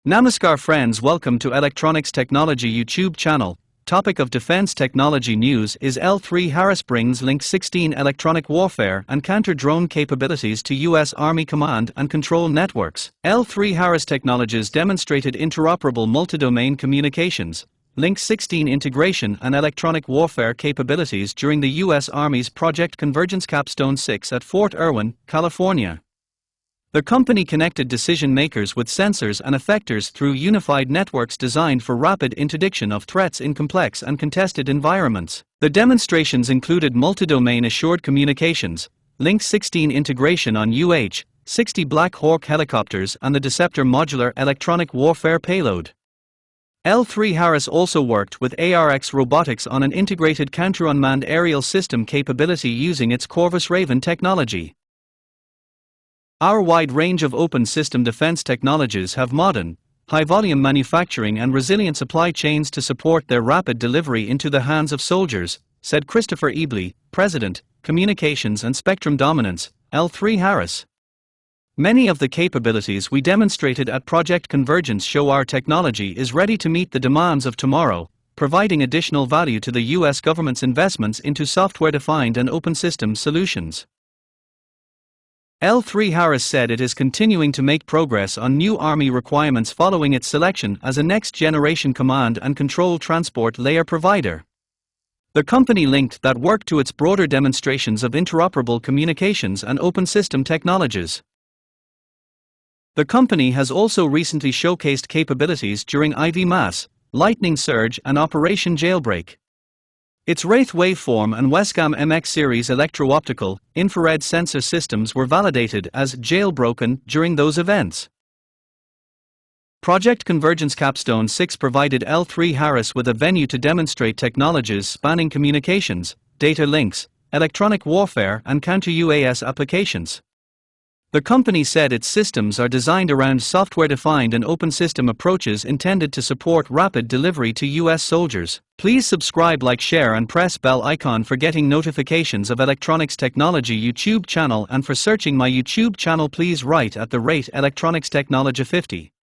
Namaskar friends, welcome to Electronics Technology YouTube channel. Topic of defense technology news is L3Harris brings Link 16 electronic warfare and counter-drone capabilities to U.S. Army command and control networks. L3Harris Technologies demonstrated interoperable multi-domain communications, Link 16 integration and electronic warfare capabilities during the U.S. Army's Project Convergence Capstone 6 at Fort Irwin, California. The company connected decision makers with sensors and effectors through unified networks designed for rapid interdiction of threats in complex and contested environments. The demonstrations included multi-domain assured communications, Link 16 integration on UH-60 Black Hawk helicopters and the Deceptor modular electronic warfare payload. L3Harris also worked with ARX Robotics on an integrated counter-unmanned aerial system capability using its Corvus Raven technology. Our wide range of open system defense technologies have modern, high-volume manufacturing and resilient supply chains to support their rapid delivery into the hands of soldiers, said Christopher Ebley, President, Communications and Spectrum Dominance, L3Harris. Many of the capabilities we demonstrated at Project Convergence show our technology is ready to meet the demands of tomorrow, providing additional value to the U.S. government's investments into software-defined and open system solutions. L3Harris said it is continuing to make progress on new Army requirements following its selection as a next-generation command and control transport layer provider. The company linked that work to its broader demonstrations of interoperable communications and open system technologies. The company has also recently showcased capabilities during IV Mass, Lightning Surge and Operation Jailbreak. Its Wraith waveform and Wescam MX series electro-optical, infrared sensor systems were validated as jailbroken during those events. Project Convergence Capstone 6 provided L3Harris with a venue to demonstrate technologies spanning communications, data links, electronic warfare and counter-UAS applications. The company said its systems are designed around software-defined and open system approaches intended to support rapid delivery to U.S. soldiers. Please subscribe, like, share and press bell icon for getting notifications of Electronics Technology YouTube channel, and for searching my YouTube channel please write @Electronics Technology 50.